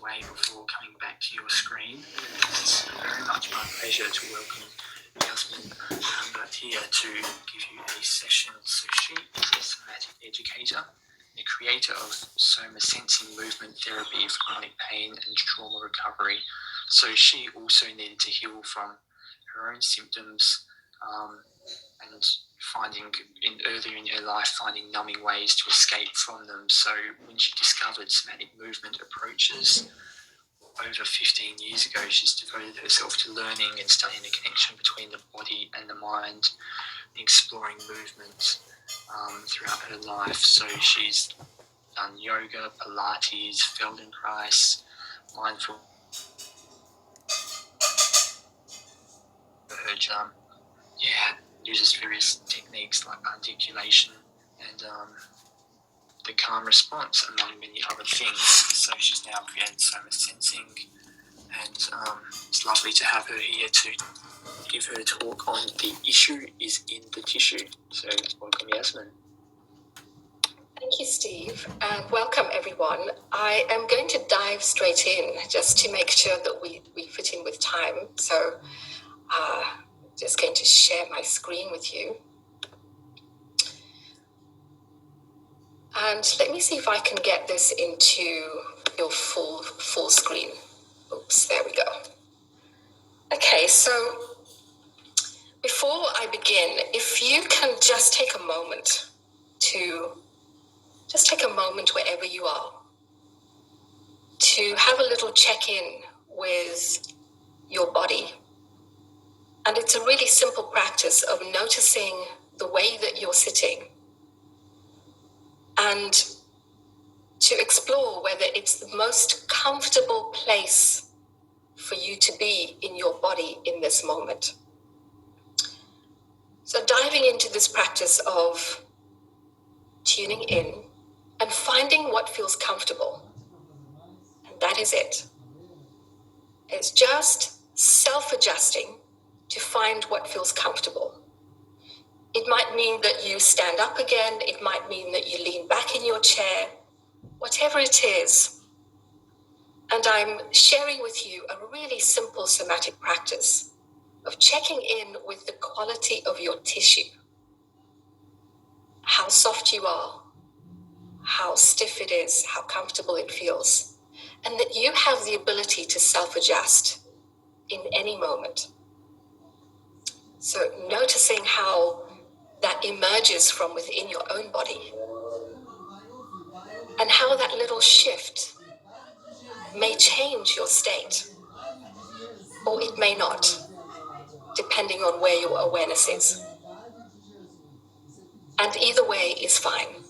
away before coming back to your screen. It's very much my pleasure to welcome Yasmin Lambat here to give you a session. So she is a Somatic Educator, the creator of SomaSensing movement therapy for chronic pain and trauma recovery. So she also needed to heal from her own symptoms and earlier in her life finding numbing ways to escape from them. So when she discovered somatic movement approaches over 15 years ago, she's devoted herself to learning and studying the connection between the body and the mind, exploring movement throughout her life. So she's done yoga, Pilates, Feldenkrais, mindful. Her jump, uses various techniques like articulation and the calm response, among many other things. So she's now created SomaSensing, and it's lovely to have her here to give her a talk on the issue is in the tissue. So welcome, Yasmin. Thank you, Steve, and welcome everyone. I am going to dive straight in just to make sure that we fit in with time. So just going to share my screen with you. And let me see if I can get this into your full screen. Oops, there we go. Okay, so before I begin, if you can just take a moment wherever you are to have a little check-in with your body. And it's a really simple practice of noticing the way that you're sitting and to explore whether it's the most comfortable place for you to be in your body in this moment. So diving into this practice of tuning in and finding what feels comfortable. And that is it. It's just self-adjusting to find what feels comfortable. It might mean that you stand up again. It might mean that you lean back in your chair, whatever it is. And I'm sharing with you a really simple somatic practice of checking in with the quality of your tissue, how soft you are, how stiff it is, how comfortable it feels, and that you have the ability to self-adjust in any moment. So noticing how that emerges from within your own body and how that little shift may change your state, or it may not, depending on where your awareness is. And either way is fine.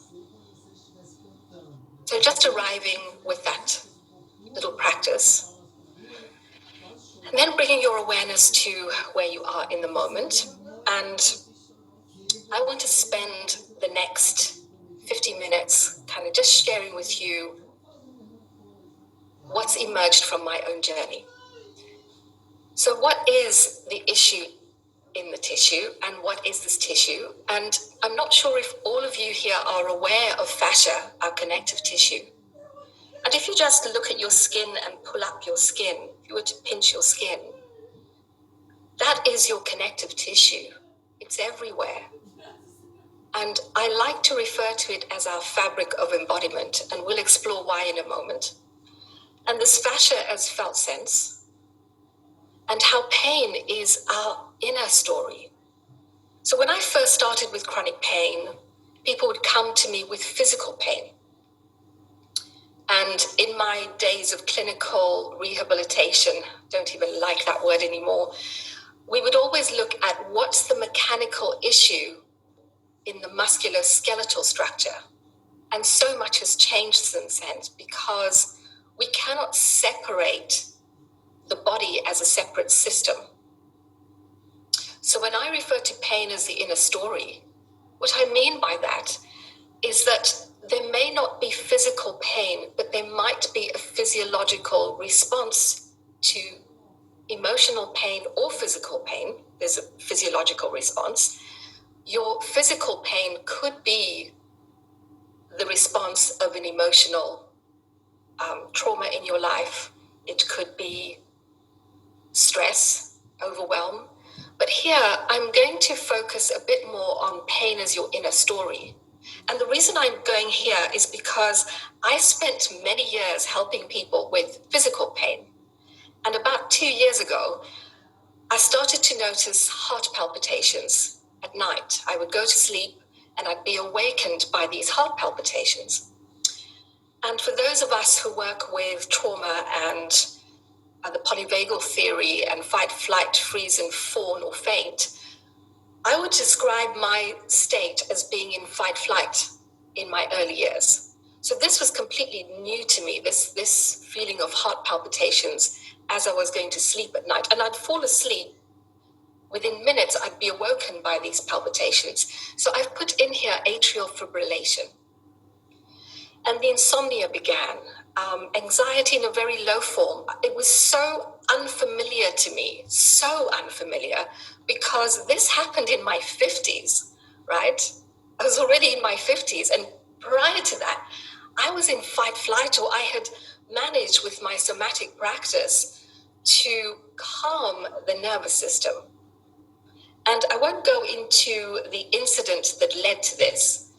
So just arriving with that little practice, and then bringing your awareness to where you are in the moment. And I want to spend the next 50 minutes kind of just sharing with you what's emerged from my own journey. So what is the issue in the tissue, and what is this tissue? And I'm not sure if all of you here are aware of fascia, our connective tissue. And if you just look at your skin and pull up your skin, if you were to pinch your skin, that is your connective tissue. It's everywhere. And I like to refer to it as our fabric of embodiment, and we'll explore why in a moment. And this fascia as felt sense, and how pain is our inner story. So when I first started with chronic pain, people would come to me with physical pain. And in my days of clinical rehabilitation, don't even like that word anymore, we would always look at what's the mechanical issue in the musculoskeletal structure. And so much has changed since then because we cannot separate the body as a separate system. So when I refer to pain as the inner story, what I mean by that is that there may not be physical pain, but there might be a physiological response to emotional pain or physical pain. There's a physiological response. Your physical pain could be the response of an emotional trauma in your life. It could be stress, overwhelm. But here, I'm going to focus a bit more on pain as your inner story. And the reason I'm going here is because I spent many years helping people with physical pain. And about 2 years ago, I started to notice heart palpitations at night. I would go to sleep and I'd be awakened by these heart palpitations. And for those of us who work with trauma and the polyvagal theory and fight, flight, freeze, and fawn or faint, I would describe my state as being in fight, flight in my early years. So this was completely new to me, this feeling of heart palpitations as I was going to sleep at night. And I'd fall asleep. Within minutes, I'd be awoken by these palpitations. So I've put in here atrial fibrillation. And the insomnia began. Anxiety in a very low form. It was so unfamiliar to me, so unfamiliar, because this happened in my 50s, right? I was already in my 50s. And prior to that, I was in fight, flight, or I had managed with my somatic practice to calm the nervous system. And I won't go into the incident that led to this,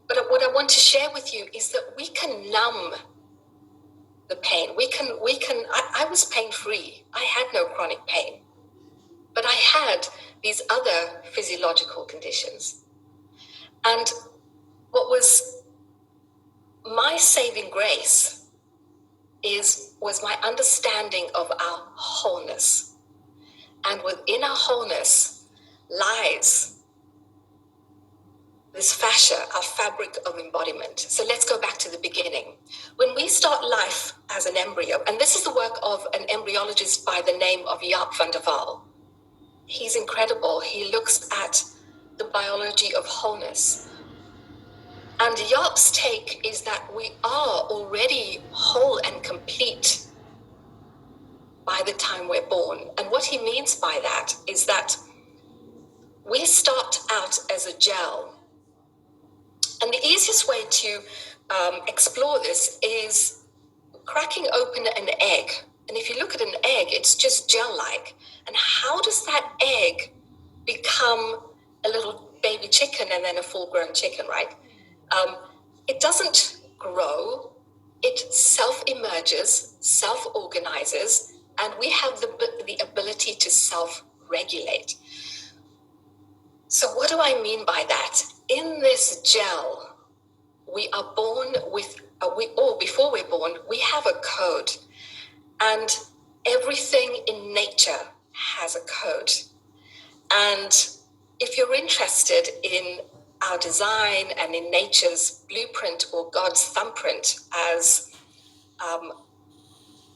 but what I want to share with you is that we can numb the pain. I was pain-free. I had no chronic pain, but I had these other physiological conditions. And what was my saving grace was my understanding of our wholeness. And within our wholeness lies this fascia, our fabric of embodiment. So let's go back to the beginning. When we start life as an embryo, and this is the work of an embryologist by the name of Jaap van der Waal. He's incredible. He looks at the biology of wholeness. And Jaap's take is that we are already whole and complete by the time we're born. And what he means by that is that we start out as a gel. And the easiest way to explore this is cracking open an egg. And if you look at an egg, it's just gel-like. And how does that egg become a little baby chicken and then a full-grown chicken, right? It doesn't grow. It self-emerges, self-organizes, and we have the ability to self-regulate. So what do I mean by that? In this gel, we are born with, before we're born, we have a code. And everything in nature has a code. And if you're interested in our design and in nature's blueprint or God's thumbprint, as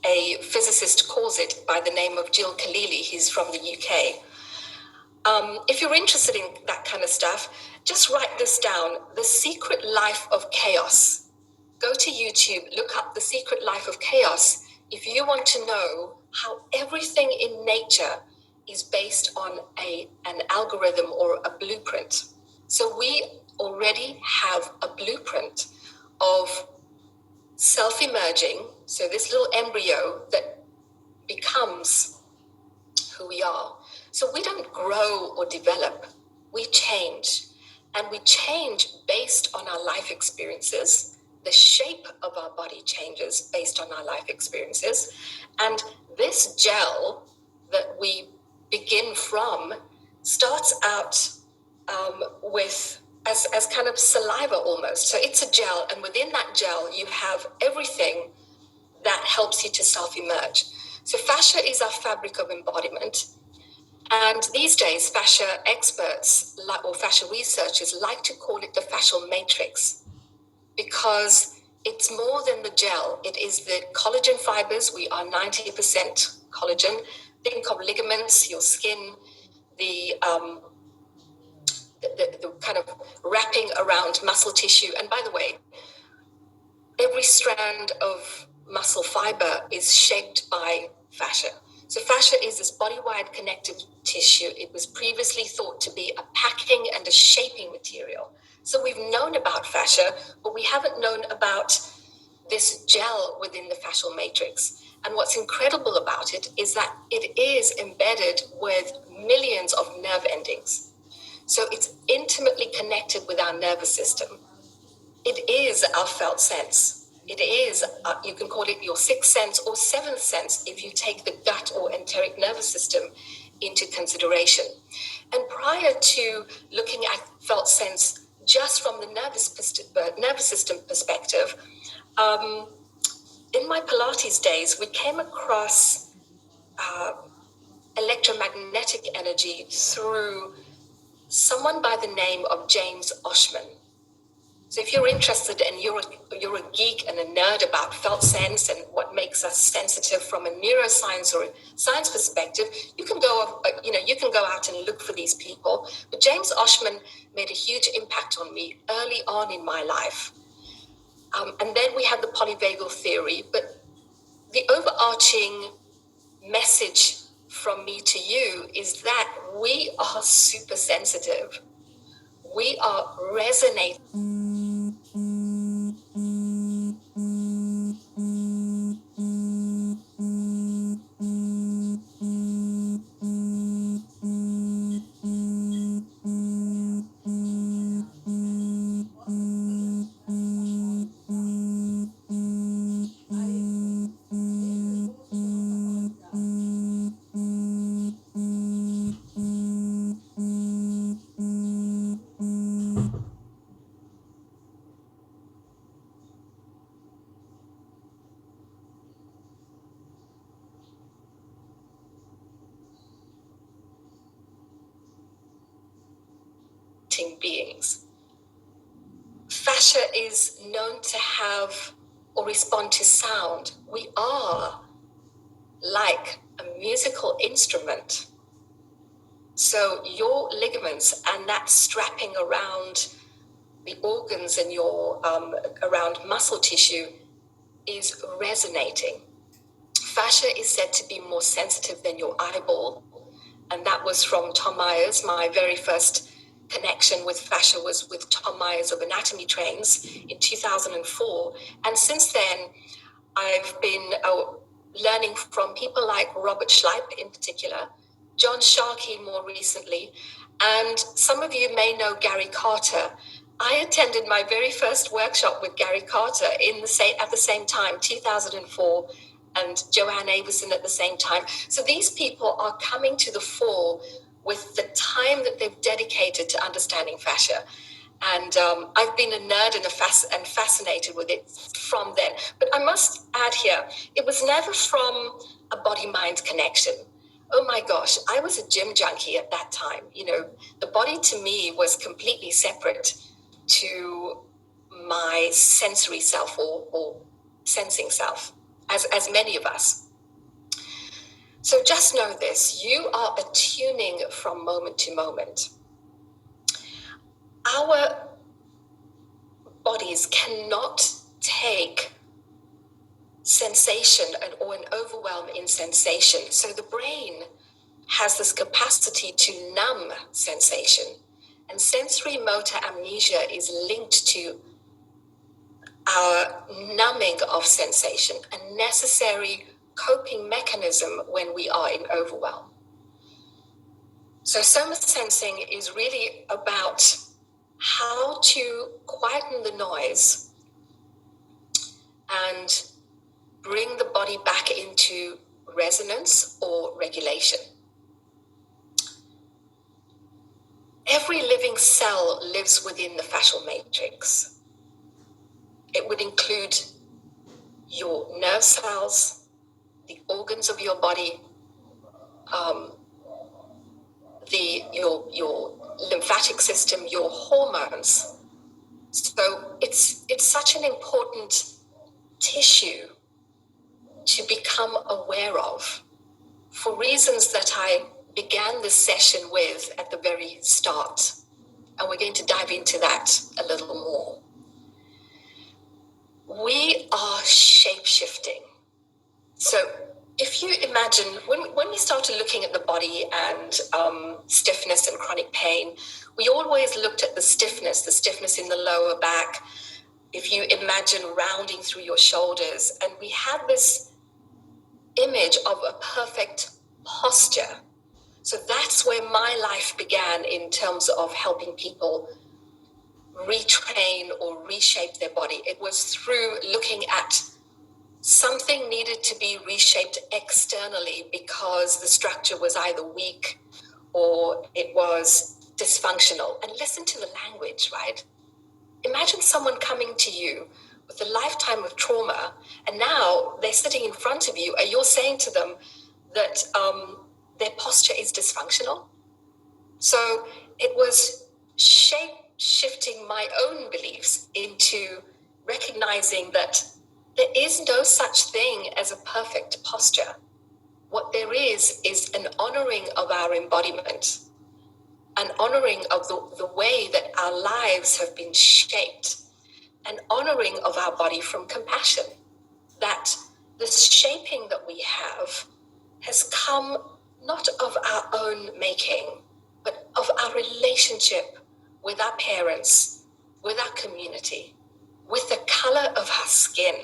a physicist calls it by the name of Jill Khalili, he's from the UK. If you're interested in that kind of stuff, just write this down, The Secret Life of Chaos. Go to YouTube, look up The Secret Life of Chaos if you want to know how everything in nature is based on an algorithm or a blueprint. So we already have a blueprint of self-emerging, so this little embryo that becomes who we are. So we don't grow or develop, we change. And we change based on our life experiences. The shape of our body changes based on our life experiences. And this gel that we begin from starts out with as kind of saliva almost. So it's a gel, and within that gel, you have everything that helps you to self-emerge. So fascia is our fabric of embodiment. And these days, fascia experts or fascia researchers like to call it the fascial matrix because it's more than the gel. It is the collagen fibers. We are 90% collagen. Think of ligaments, your skin, the kind of wrapping around muscle tissue. And by the way, every strand of muscle fiber is shaped by fascia. So fascia is this body-wide connective tissue. It was previously thought to be a packing and a shaping material. So we've known about fascia, but we haven't known about this gel within the fascial matrix. And what's incredible about it is that it is embedded with millions of nerve endings. So it's intimately connected with our nervous system. It is our felt sense. It is, you can call it your sixth sense or seventh sense if you take the gut or enteric nervous system into consideration. And prior to looking at felt sense just from the nervous system perspective, in my Pilates days, we came across electromagnetic energy through someone by the name of James Oshman. So if you're interested and you're a geek and a nerd about felt sense and what makes us sensitive from a neuroscience or a science perspective, you can go out and look for these people. But James Oshman made a huge impact on me early on in my life. And then we have the polyvagal theory, but the overarching message from me to you is that we are super sensitive. We are resonating. Beings. Fascia is known to have or respond to sound. We are like a musical instrument. So your ligaments and that strapping around the organs and your around muscle tissue is resonating. Fascia is said to be more sensitive than your eyeball, and that was from Tom Myers. My very first connection with fascia was with Tom Myers of Anatomy Trains in 2004. And since then, I've been learning from people like Robert Schleip in particular, John Sharkey more recently, and some of you may know Gary Carter. I attended my very first workshop with Gary Carter at the same time, 2004, and Joanne Avison at the same time. So these people are coming to the fore with the time that they've dedicated to understanding fascia. And I've been a nerd and fascinated with it from then. But I must add here, it was never from a body-mind connection. Oh my gosh, I was a gym junkie at that time. You know, the body to me was completely separate to my sensory self or sensing self, as many of us. So just know this, you are attuning from moment to moment. Our bodies cannot take sensation or an overwhelm in sensation. So the brain has this capacity to numb sensation. And sensory motor amnesia is linked to our numbing of sensation, a necessary coping mechanism when we are in overwhelm. So SomaSensing is really about how to quieten the noise and bring the body back into resonance or regulation. Every living cell lives within the fascial matrix. It would include your nerve cells, the organs of your body, your lymphatic system, your hormones. So it's such an important tissue to become aware of for reasons that I began this session with at the very start. And we're going to dive into that a little more. We are shape-shifting. So if you imagine, when we started looking at the body and stiffness and chronic pain, we always looked at the stiffness in the lower back, if you imagine rounding through your shoulders, and we have this image of a perfect posture. So that's where my life began in terms of helping people retrain or reshape their body. It was through looking at something needed to be reshaped externally because the structure was either weak or it was dysfunctional. And listen to the language, right? Imagine someone coming to you with a lifetime of trauma, and now they're sitting in front of you, and you're saying to them that their posture is dysfunctional. So it was shifting my own beliefs into recognizing that there is no such thing as a perfect posture. What there is an honoring of our embodiment, an honoring of the way that our lives have been shaped, an honoring of our body from compassion, that the shaping that we have has come not of our own making, but of our relationship with our parents, with our community, with the color of our skin.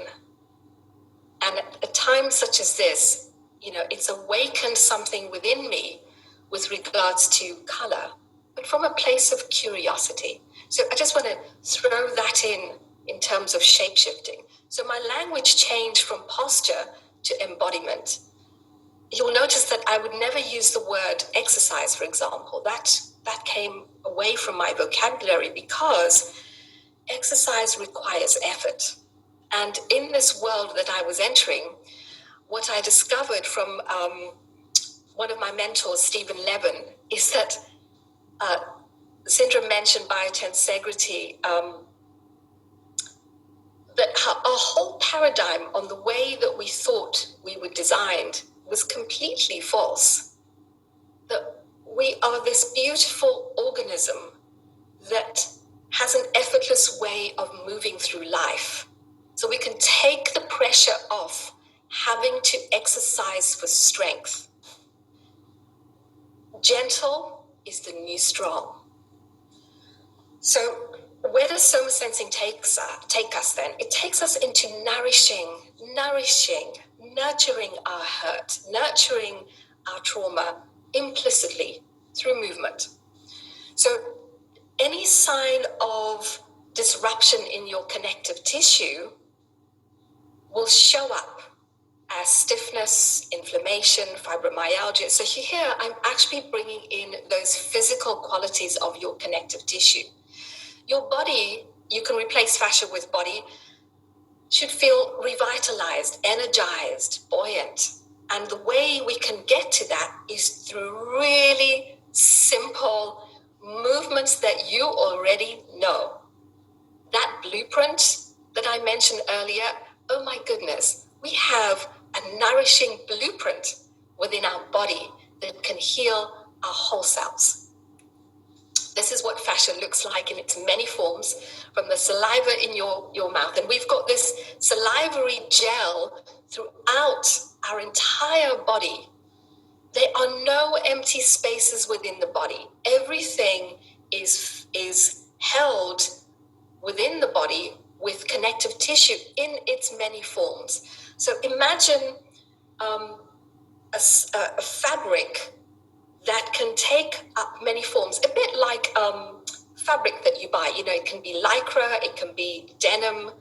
And at a time such as this, it's awakened something within me with regards to color, but from a place of curiosity. So I just want to throw that in terms of shape-shifting. So my language changed from posture to embodiment. You'll notice that I would never use the word exercise, for example. That came away from my vocabulary because exercise requires effort. And in this world that I was entering, what I discovered from one of my mentors, Stephen Levin, is that Sindra mentioned biotensegrity, that our whole paradigm on the way that we thought we were designed was completely false. That we are this beautiful organism that has an effortless way of moving through life. So we can take the pressure off having to exercise for strength. Gentle is the new strong. So where does SomaSensing take us then? It takes us into nurturing our hurt, nurturing our trauma implicitly through movement. So any sign of disruption in your connective tissue will show up as stiffness, inflammation, fibromyalgia. So here I'm actually bringing in those physical qualities of your connective tissue. Your body, you can replace fascia with body, should feel revitalized, energized, buoyant. And the way we can get to that is through really simple movements that you already know. That blueprint that I mentioned earlier, oh my goodness, we have a nourishing blueprint within our body that can heal our whole selves. This is what fascia looks like in its many forms, from the saliva in your mouth. And we've got this salivary gel throughout our entire body. There are no empty spaces within the body. Everything is held within the body with connective tissue in its many forms. So imagine a fabric that can take up many forms, a bit like fabric that you buy. It can be lycra, it can be denim,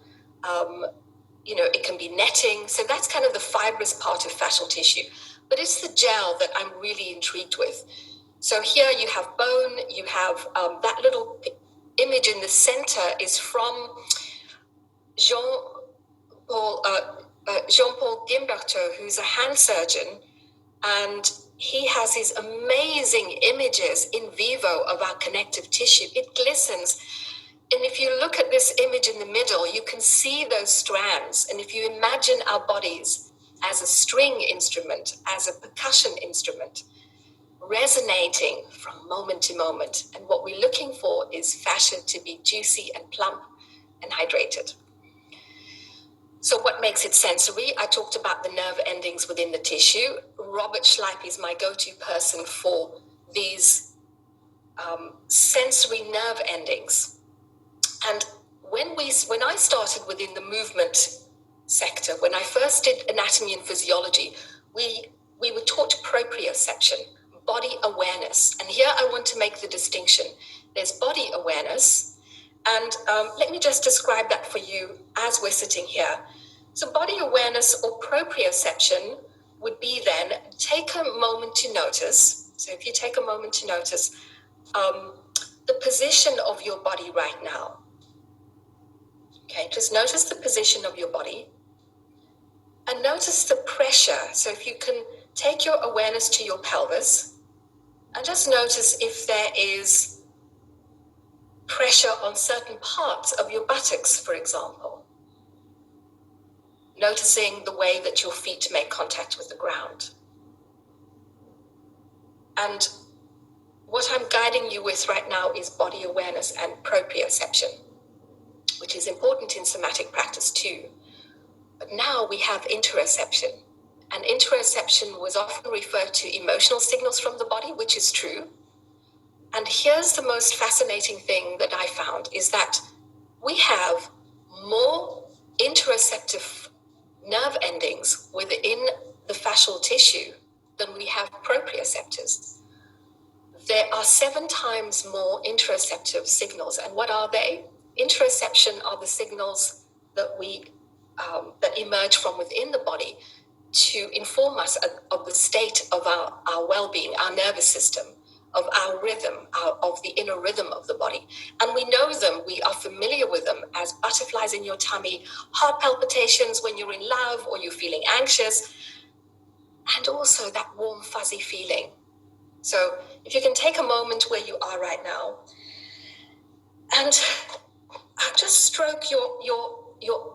it can be netting. So that's kind of the fibrous part of fascial tissue. But it's the gel that I'm really intrigued with. So here you have bone, you have that little image in the center is from Jean-Paul Gimberto, who's a hand surgeon, and he has these amazing images in vivo of our connective tissue. It glistens. And if you look at this image in the middle, you can see those strands. And if you imagine our bodies as a string instrument, as a percussion instrument, resonating from moment to moment. And what we're looking for is fascia to be juicy and plump and hydrated. So what makes it sensory? I talked about the nerve endings within the tissue. Robert Schleip is my go-to person for these sensory nerve endings. And when I started within the movement sector, when I first did anatomy and physiology, we were taught proprioception, body awareness. And here I want to make the distinction. There's body awareness, and let me just describe that for you as we're sitting here. So body awareness or proprioception would be then take a moment to notice. So if you take a moment to notice the position of your body right now. Okay, just notice the position of your body and notice the pressure. So if you can take your awareness to your pelvis and just notice if there is pressure on certain parts of your buttocks, for example. Noticing the way that your feet make contact with the ground. And what I'm guiding you with right now is body awareness and proprioception, which is important in somatic practice too. But now we have interoception. And interoception was often referred to emotional signals from the body, which is true. And here's the most fascinating thing that I found is that we have more interoceptive nerve endings within the fascial tissue than we have proprioceptors. There are 7 times more interoceptive signals. And what are they? Interoception are the signals that that emerge from within the body to inform us of the state of our well-being, our nervous system, of our rhythm, of the inner rhythm of the body. And we know them, we are familiar with them as butterflies in your tummy, heart palpitations when you're in love or you're feeling anxious, and also that warm, fuzzy feeling. So if you can take a moment where you are right now and just stroke your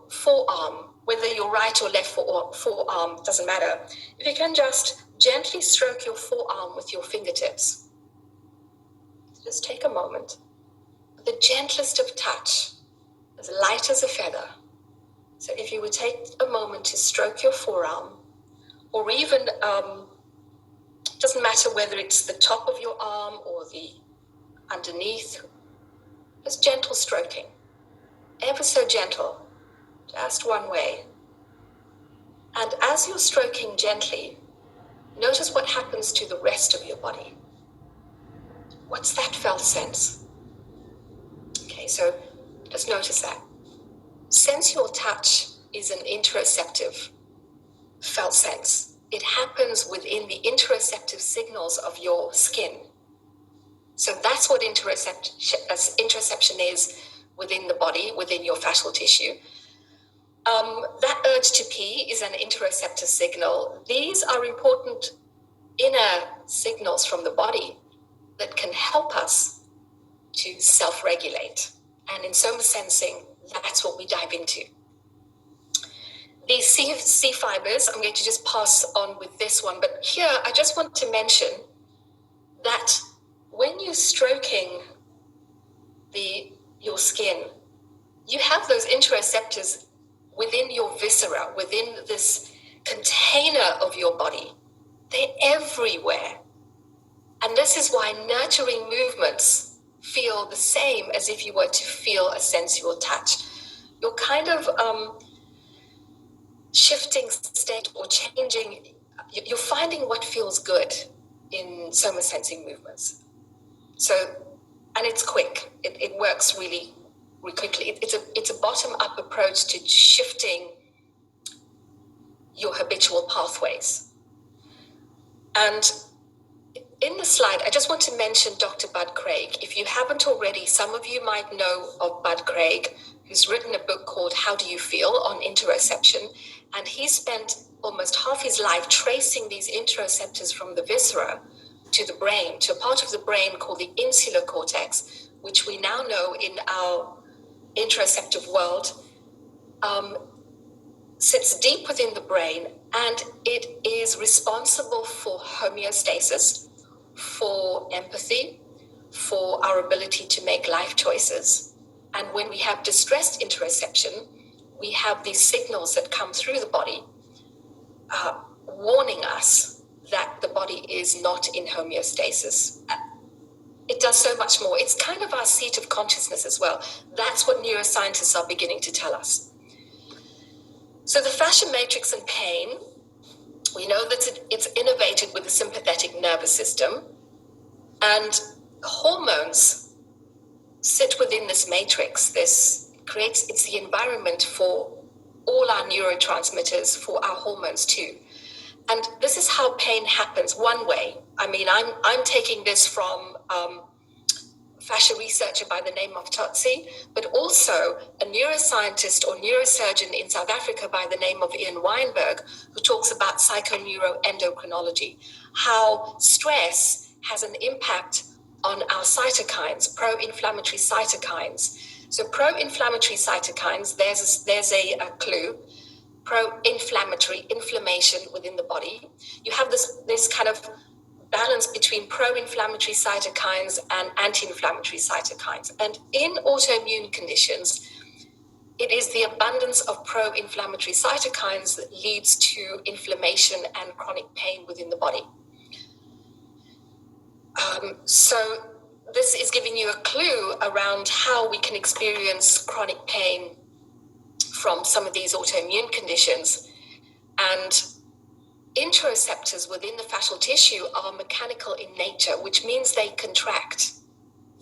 forearm, whether your right or left forearm, doesn't matter. If you can just gently stroke your forearm with your fingertips. Just take a moment. The gentlest of touch, as light as a feather. So if you would take a moment to stroke your forearm, or even, doesn't matter whether it's the top of your arm or the underneath, just gentle stroking. Ever so gentle, just one way. And as you're stroking gently, notice what happens to the rest of your body. What's that felt sense? Okay, so just notice that. Sensual touch is an interoceptive felt sense. It happens within the interoceptive signals of your skin. So that's what interoception is within the body, within your fascial tissue. That urge to pee is an interoceptive signal. These are important inner signals from the body that can help us to self-regulate. And in SomaSensing, that's what we dive into. These C fibers, I'm going to just pass on with this one, but here I just want to mention that when you're stroking your skin, you have those interoceptors within your viscera, within this container of your body. They're everywhere. And this is why nurturing movements feel the same as if you were to feel a sensual touch. You're kind of shifting state or changing, you're finding what feels good in SomaSensing movements. So, and it's quick. It works really quickly. It's a bottom-up approach to shifting your habitual pathways. And in the slide, I just want to mention Dr. Bud Craig. If you haven't already, some of you might know of Bud Craig, who's written a book called How Do You Feel on interoception. And he spent almost half his life tracing these interoceptors from the viscera to the brain, to a part of the brain called the insular cortex, which we now know in our interoceptive world sits deep within the brain, and it is responsible for homeostasis, for empathy, for our ability to make life choices. And when we have distressed interoception, we have these signals that come through the body warning us that the body is not in homeostasis. It does so much more. It's kind of our seat of consciousness as well. That's what neuroscientists are beginning to tell us. So the fascia matrix and pain, we know that it's innervated with the sympathetic nervous system, and hormones sit within this matrix. It's the environment for all our neurotransmitters, for our hormones too. And this is how pain happens one way. I mean, I'm taking this from fascia researcher by the name of Totsi, but also a neuroscientist or neurosurgeon in South Africa by the name of Ian Weinberg, who talks about psychoneuroendocrinology, how stress has an impact on our cytokines, pro-inflammatory cytokines. So pro-inflammatory cytokines, there's a clue, pro-inflammatory, inflammation within the body. You have this kind of balance between pro-inflammatory cytokines and anti-inflammatory cytokines. And in autoimmune conditions, it is the abundance of pro-inflammatory cytokines that leads to inflammation and chronic pain within the body. So this is giving you a clue around how we can experience chronic pain from some of these autoimmune conditions. And interoceptors within the fascial tissue are mechanical in nature, which means they contract,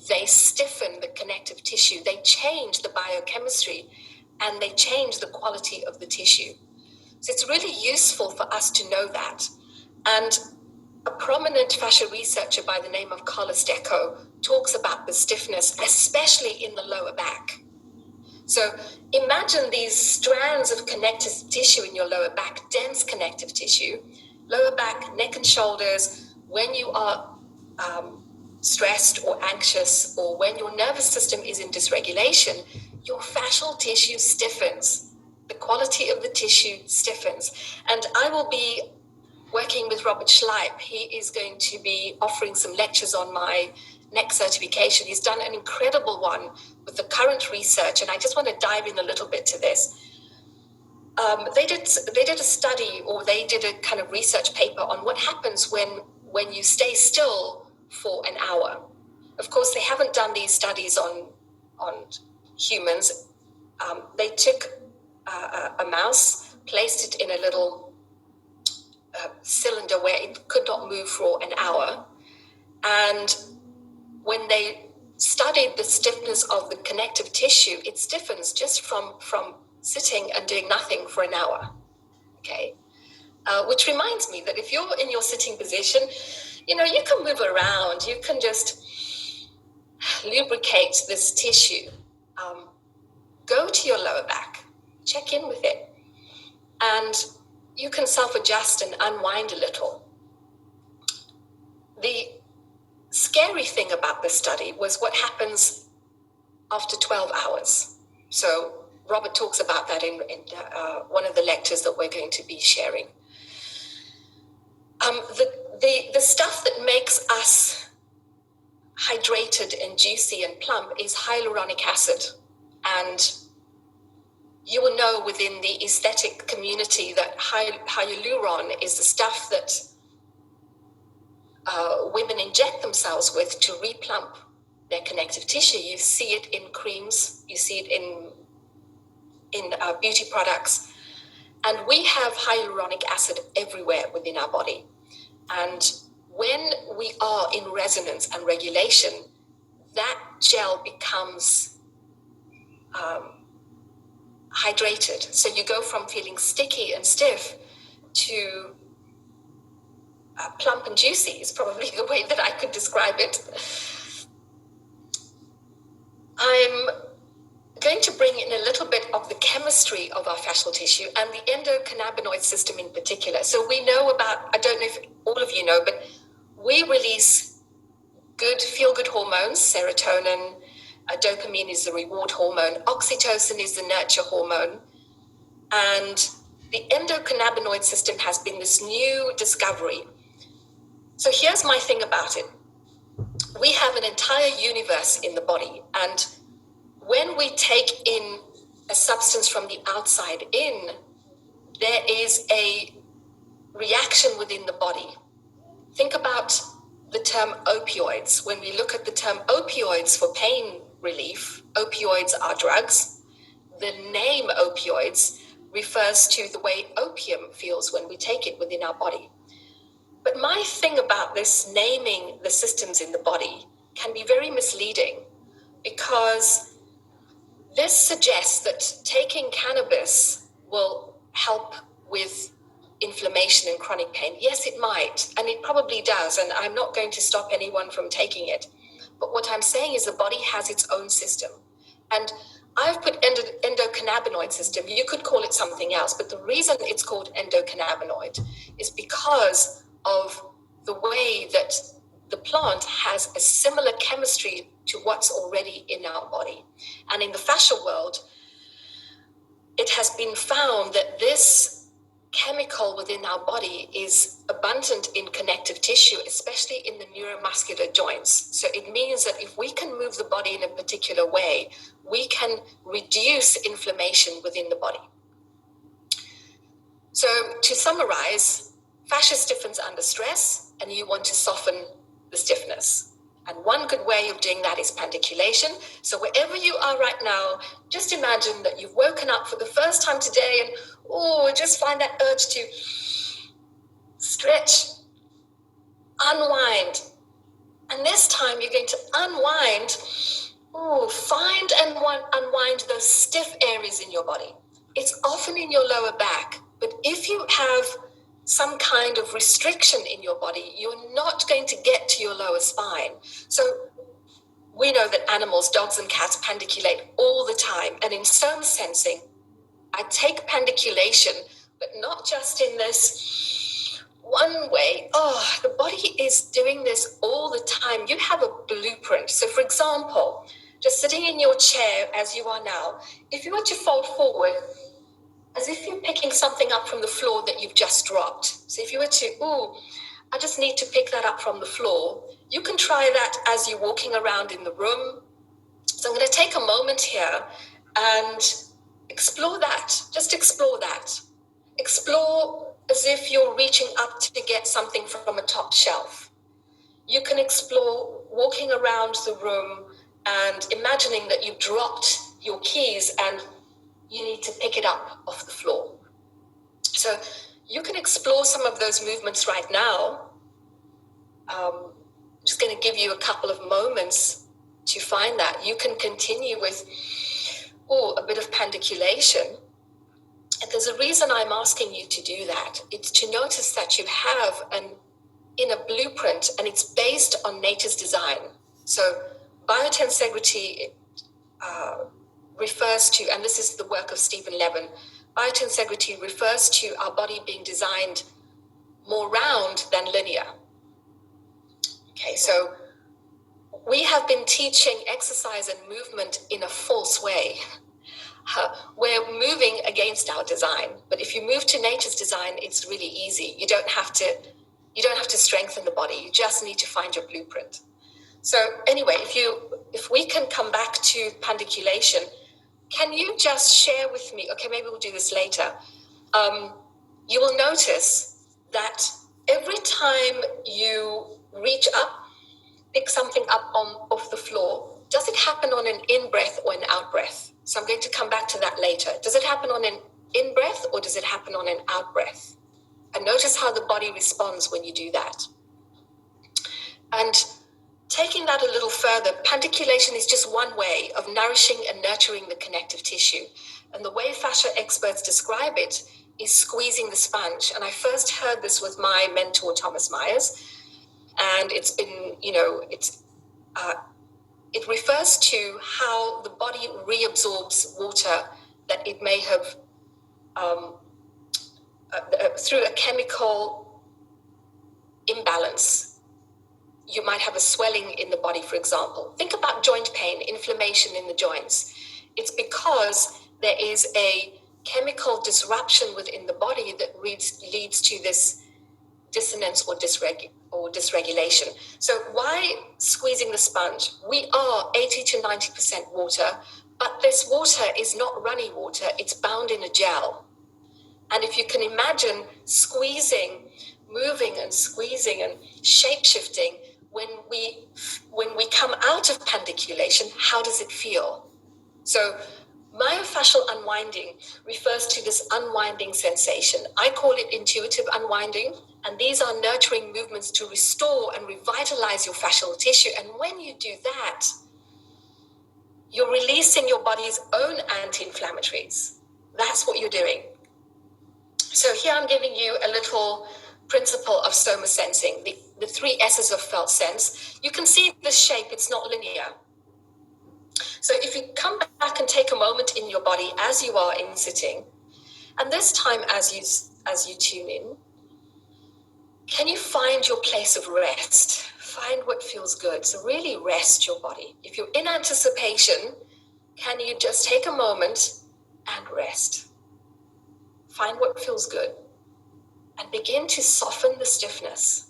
they stiffen the connective tissue, they change the biochemistry, and they change the quality of the tissue. So it's really useful for us to know that. And a prominent fascia researcher by the name of Carlos Deco talks about the stiffness, especially in the lower back. So imagine these strands of connective tissue in your lower back, dense connective tissue, lower back, neck and shoulders. When you are stressed or anxious, or when your nervous system is in dysregulation, your fascial tissue stiffens. The quality of the tissue stiffens. And I will be working with Robert Schleip. He is going to be offering some lectures on my next certification. He's done an incredible one with the current research, and I just want to dive in a little bit to this. They did a study, or they did a kind of research paper on what happens when you stay still for an hour. Of course, they haven't done these studies on humans. They took a mouse, placed it in a little cylinder where it could not move for an hour, and when they studied the stiffness of the connective tissue, it stiffens just from sitting and doing nothing for an hour, okay? Which reminds me that if you're in your sitting position, you can move around, you can just lubricate this tissue. Go to your lower back, check in with it, and you can self-adjust and unwind a little. The scary thing about this study was what happens after 12 hours. So Robert talks about that in one of the lectures that we're going to be sharing. The stuff that makes us hydrated and juicy and plump is hyaluronic acid. And you will know within the aesthetic community that hyaluron is the stuff that women inject themselves with to replump their connective tissue. You see it in creams, you see it in beauty products. And we have hyaluronic acid everywhere within our body. And when we are in resonance and regulation, that gel becomes hydrated. So you go from feeling sticky and stiff to plump and juicy is probably the way that I could describe it. I'm going to bring in a little bit of the chemistry of our fascial tissue and the endocannabinoid system in particular. So we know about, I don't know if all of you know, but we release good feel-good hormones, serotonin, dopamine is the reward hormone, oxytocin is the nurture hormone, and the endocannabinoid system has been this new discovery. So here's my thing about it. We have an entire universe in the body, and when we take in a substance from the outside in, there is a reaction within the body. Think about the term opioids. When we look at the term opioids for pain relief, opioids are drugs. The name opioids refers to the way opium feels when we take it within our body. But my thing about this naming the systems in the body can be very misleading, because this suggests that taking cannabis will help with inflammation and chronic pain. Yes, it might, and it probably does, and I'm not going to stop anyone from taking it. But what I'm saying is the body has its own system. And I've put endocannabinoid system. You could call it something else, but the reason it's called endocannabinoid is because of the way that the plant has a similar chemistry to what's already in our body. And in the fascia world, it has been found that this chemical within our body is abundant in connective tissue, especially in the neuromuscular joints. So it means that if we can move the body in a particular way, we can reduce inflammation within the body. So to summarize, fascia stiffens under stress, and you want to soften the stiffness. And one good way of doing that is pandiculation. So wherever you are right now, just imagine that you've woken up for the first time today and, just find that urge to stretch, unwind. And this time you're going to unwind, find and unwind those stiff areas in your body. It's often in your lower back, but if you have some kind of restriction in your body, you're not going to get to your lower spine. So we know that animals, dogs and cats, pandiculate all the time. And in SomaSensing, I take pandiculation, but not just in this one way. The body is doing this all the time. You have a blueprint. So for example, just sitting in your chair as you are now, if you were to fold forward, as if you're picking something up from the floor that you've just dropped. So if you were to, I just need to pick that up from the floor, you can try that as you're walking around in the room. So I'm going to take a moment here and explore that. Just explore that. Explore as if you're reaching up to get something from a top shelf. You can explore walking around the room and imagining that you've dropped your keys and you need to pick it up off the floor. So you can explore some of those movements right now. I'm just going to give you a couple of moments to find that. You can continue with a bit of pandiculation. And there's a reason I'm asking you to do that. It's to notice that you have an inner blueprint, and it's based on nature's design. So biotensegrity refers to, and this is the work of Stephen Levin, biotensegrity refers to our body being designed more round than linear. Okay, so we have been teaching exercise and movement in a false way. We're moving against our design, but if you move to nature's design, it's really easy. You don't have to strengthen the body. You just need to find your blueprint. So anyway, if we can come back to pandiculation, can you just share with me, okay, maybe we'll do this later. You will notice that every time you reach up, pick something up off the floor, does it happen on an in-breath or an out-breath? So I'm going to come back to that later. Does it happen on an in-breath or does it happen on an out-breath? And notice how the body responds when you do that. And taking that a little further, pandiculation is just one way of nourishing and nurturing the connective tissue. And the way fascia experts describe it is squeezing the sponge. And I first heard this with my mentor, Thomas Myers. And it's been, it refers to how the body reabsorbs water that it may have, through a chemical imbalance. You might have a swelling in the body, for example. Think about joint pain, inflammation in the joints. It's because there is a chemical disruption within the body that leads to this dissonance or dysregulation. So why squeezing the sponge? We are 80 to 90% water, but this water is not runny water. It's bound in a gel. And if you can imagine squeezing, moving and squeezing and shape-shifting, when we come out of pandiculation, how does it feel? So myofascial unwinding refers to this unwinding sensation. I call it intuitive unwinding, and these are nurturing movements to restore and revitalize your fascial tissue. And when you do that, you're releasing your body's own anti-inflammatories. That's what you're doing. So here I'm giving you a little principle of SomaSensing, the 3 S's of felt sense. You can see the shape, it's not linear. So if you come back and take a moment in your body as you are in sitting, and this time as you tune in, can you find your place of rest? Find what feels good. So really rest your body. If you're in anticipation, can you just take a moment and rest? Find what feels good and begin to soften the stiffness.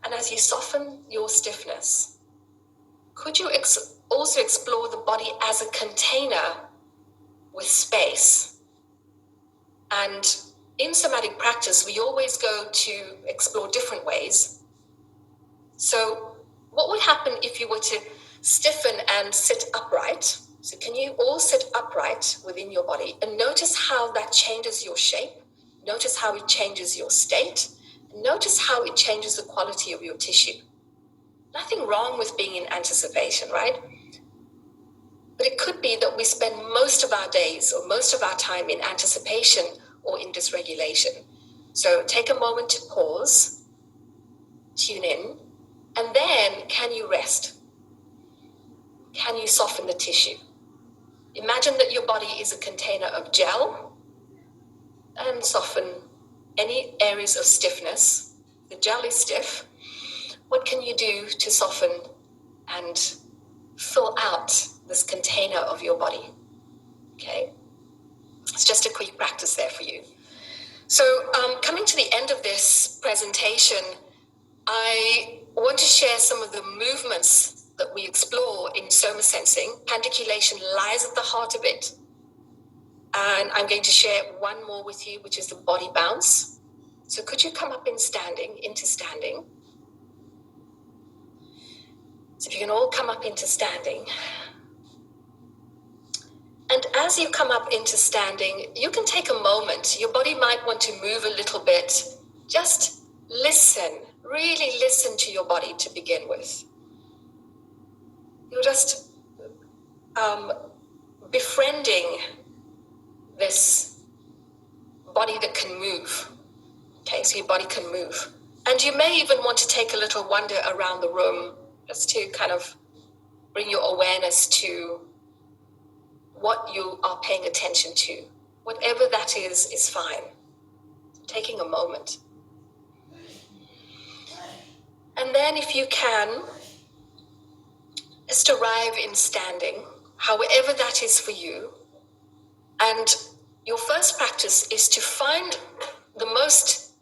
And as you soften your stiffness, could you also explore the body as a container with space? And in somatic practice, we always go to explore different ways. So what would happen if you were to stiffen and sit upright? So can you all sit upright within your body and notice how that changes your shape? Notice how it changes your state. Notice how it changes the quality of your tissue. Nothing wrong with being in anticipation, right? But it could be that we spend most of our days or most of our time in anticipation or in dysregulation. So take a moment to pause, tune in, and then can you rest? Can you soften the tissue? Imagine that your body is a container of gel and soften any areas of stiffness. The gel is stiff. What can you do to soften and fill out this container of your body? Okay, it's just a quick practice there for you. So coming to the end of this presentation, I want to share some of the movements that we explore in SomaSensing. Pandiculation lies at the heart of it. And I'm going to share one more with you, which is the body bounce. So could you come up into standing? So if you can all come up into standing. And as you come up into standing, you can take a moment. Your body might want to move a little bit. Just listen, really listen to your body to begin with. You're just befriending this body that can move. Okay, so your body can move. And you may even want to take a little wander around the room just to kind of bring your awareness to what you are paying attention to. Whatever that is fine. Taking a moment. And then if you can, just arrive in standing, however that is for you. And your first practice is to find the most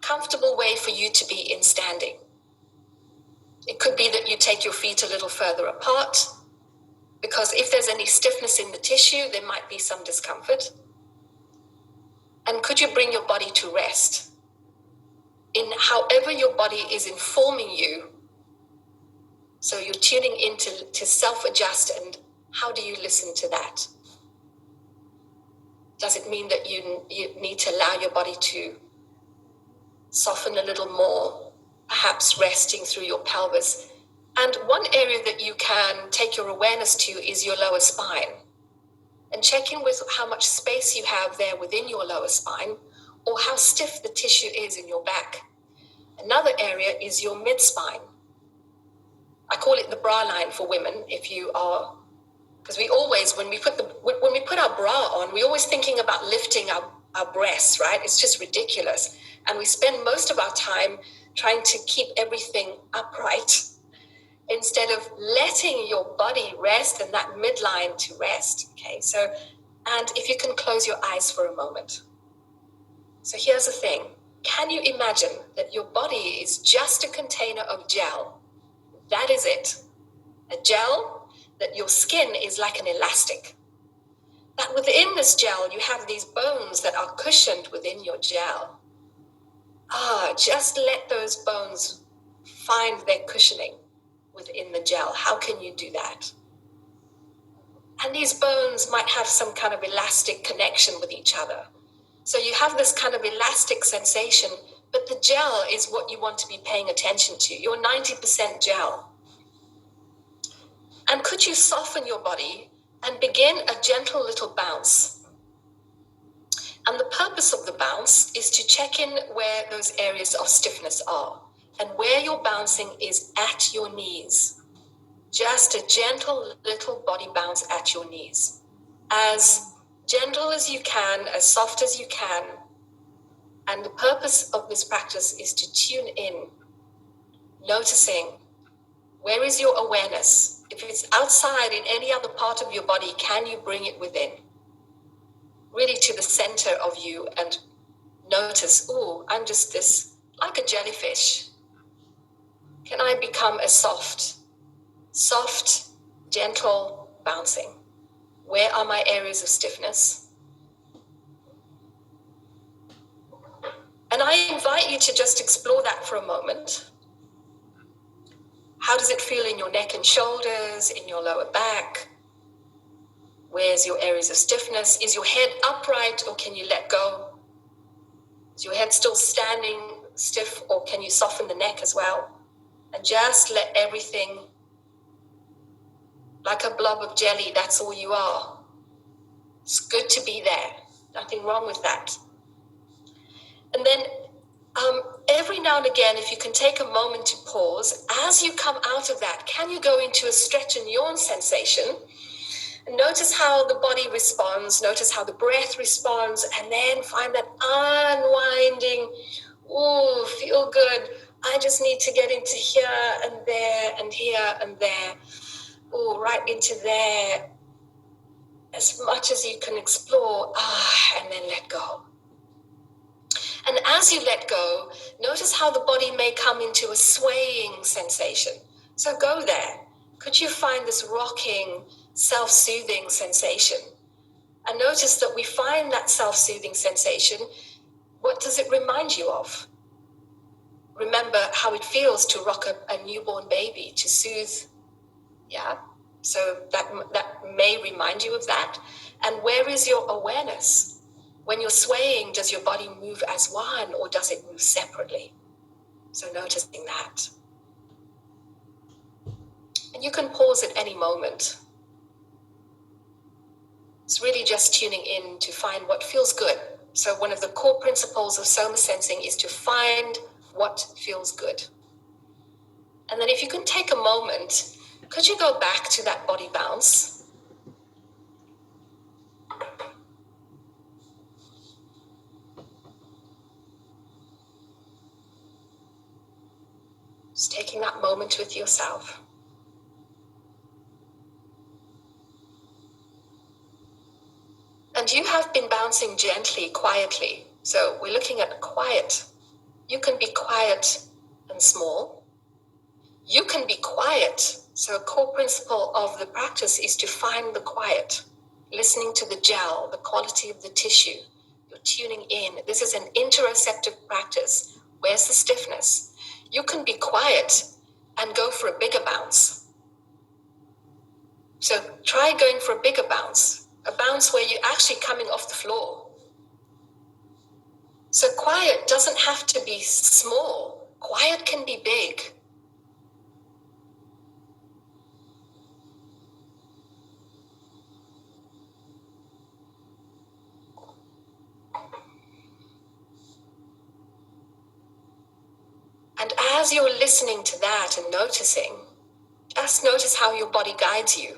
comfortable way for you to be in standing. It could be that you take your feet a little further apart, because if there's any stiffness in the tissue, there might be some discomfort. And could you bring your body to rest in however your body is informing you? So you're tuning in to self-adjust, and how do you listen to that? Does it mean that you need to allow your body to soften a little more, perhaps resting through your pelvis? And one area that you can take your awareness to is your lower spine. And check in with how much space you have there within your lower spine, or how stiff the tissue is in your back. Another area is your mid-spine. I call it the bra line for women, if you are, because we always, when we put our bra on, we're always thinking about lifting our breasts, right? It's just ridiculous. And we spend most of our time trying to keep everything upright instead of letting your body rest and that midline to rest, okay? So, and if you can close your eyes for a moment. So here's the thing. Can you imagine that your body is just a container of gel? That is it. A gel, that your skin is like an elastic. That within this gel, you have these bones that are cushioned within your gel. Just let those bones find their cushioning within the gel. How can you do that? And these bones might have some kind of elastic connection with each other. So you have this kind of elastic sensation, but the gel is what you want to be paying attention to. You're 90% gel. And could you soften your body and begin a gentle little bounce? And the purpose of the bounce is to check in where those areas of stiffness are and where you're bouncing is at your knees. Just a gentle little body bounce at your knees. As gentle as you can, as soft as you can. And the purpose of this practice is to tune in, noticing where is your awareness. If it's outside in any other part of your body, can you bring it within? Really to the center of you and notice, oh, I'm just this, like a jellyfish. Can I become a soft, gentle bouncing? Where are my areas of stiffness? And I invite you to just explore that for a moment. How does it feel in your neck and shoulders, in your lower back? Where's your areas of stiffness? Is your head upright or can you let go? Is your head still standing stiff or can you soften the neck as well? And just let everything, like a blob of jelly, that's all you are. It's good to be there. Nothing wrong with that. And then every now and again, if you can take a moment to pause, as you come out of that, can you go into a stretch and yawn sensation? And notice how the body responds, notice how the breath responds, and then find that unwinding, ooh, feel good. I just need to get into here and there and here and there. Ooh, right into there. As much as you can explore, and then let go. And as you let go, notice how the body may come into a swaying sensation. So go there. Could you find this rocking, self-soothing sensation? And notice that we find that self-soothing sensation. What does it remind you of? Remember how it feels to rock a newborn baby, to soothe. Yeah. So that may remind you of that. And where is your awareness? When you're swaying, does your body move as one or does it move separately? So noticing that. And you can pause at any moment. It's really just tuning in to find what feels good. So one of the core principles of SomaSensing is to find what feels good. And then if you can take a moment, could you go back to that body bounce? Just taking that moment with yourself. And you have been bouncing gently, quietly. So we're looking at quiet. You can be quiet and small. You can be quiet. So a core principle of the practice is to find the quiet, listening to the gel, the quality of the tissue. You're tuning in. This is an interoceptive practice. Where's the stiffness? You can be quiet and go for a bigger bounce. So try going for a bigger bounce, a bounce where you're actually coming off the floor. So quiet doesn't have to be small. Quiet can be big. And as you're listening to that and noticing, just notice how your body guides you.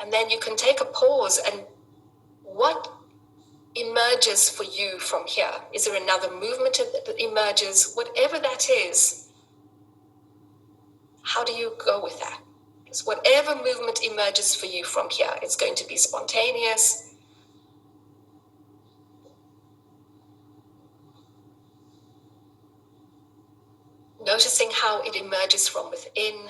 And then you can take a pause and what emerges for you from here? Is there another movement that emerges? Whatever that is, how do you go with that? Because whatever movement emerges for you from here, it's going to be spontaneous. Noticing how it emerges from within.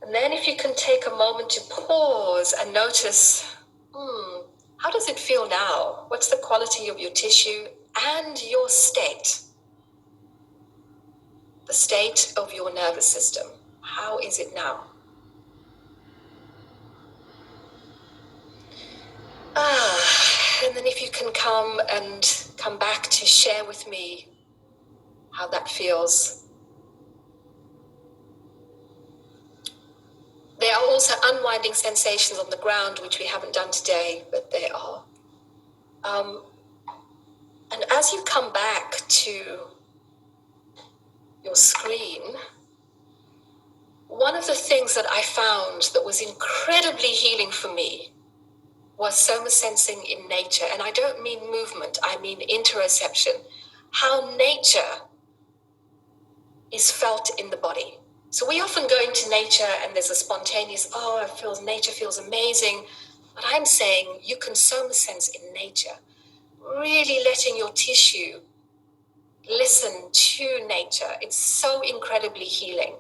And then if you can take a moment to pause and notice, how does it feel now? What's the quality of your tissue and your state? the state of your nervous system. How is it now? And then if you can come back to share with me how that feels. There are also unwinding sensations on the ground, which we haven't done today, but there are. And as you come back to your screen, one of the things that I found that was incredibly healing for me was SomaSensing in nature. And I don't mean movement, I mean interoception. How nature is felt in the body. So we often go into nature and there's a spontaneous, nature feels amazing. But I'm saying you can SomaSense in nature, really letting your tissue listen to nature. It's so incredibly healing.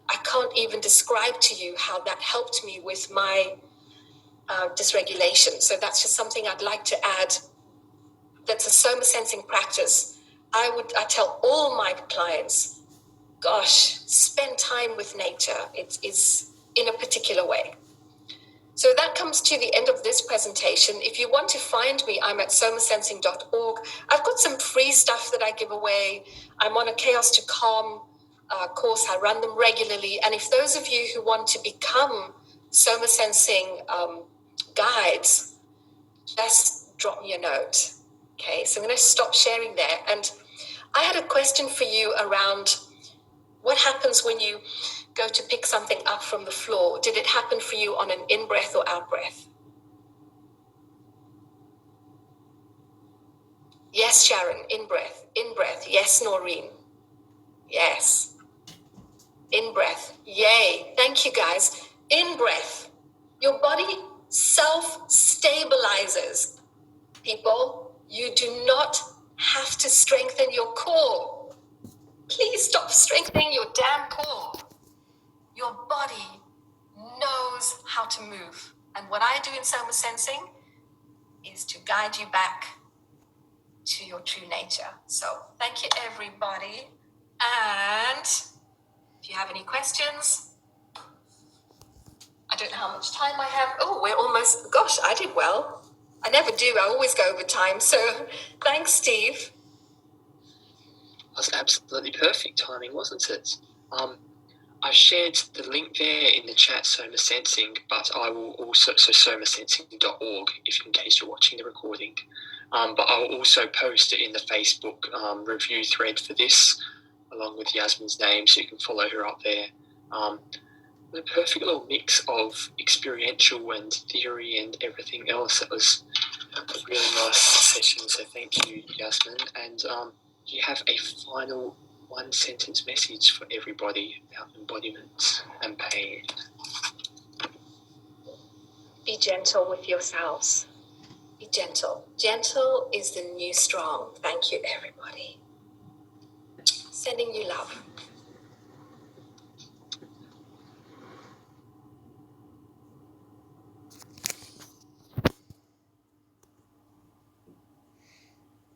I can't even describe to you how that helped me with my dysregulation. So that's just something I'd like to add. That's a SomaSensing practice. I tell all my clients, gosh, spend time with nature. It is in a particular way. So that comes to the end of this presentation. If you want to find me, I'm at somasensing.org. I've got some free stuff that I give away. I'm on a Chaos to Calm course. I run them regularly. And if those of you who want to become SomaSensing guides, just drop me a note. Okay, so I'm going to stop sharing there. And I had a question for you around what happens when you go to pick something up from the floor. Did it happen for you on an in-breath or out-breath? Yes, Sharon, in-breath, in-breath. Yes, Noreen. Yes. In-breath. Yay. Thank you, guys. In-breath. Your body self-stabilizes. People, you do not have to strengthen your core. Please stop strengthening your damn core. Your body knows how to move. And what I do in SomaSensing is to guide you back to your true nature. So thank you, everybody. And if you have any questions, I don't know how much time I have. Oh, we're almost, gosh, I did well. I never do. I always go over time. So thanks, Steve. That's absolutely perfect timing, wasn't it? I shared the link there in the chat, SomaSensing, but I will also, so somasensing.org, if in case you're watching the recording. But I'll also post it in the Facebook review thread for this, along with Yasmin's name, so you can follow her up there. A perfect little mix of experiential and theory and everything else. It was a really nice session, so thank you, Yasmin. And you have a final one-sentence message for everybody about embodiment and pain. Be gentle with yourselves. Be gentle. Gentle is the new strong. Thank you, everybody. Sending you love.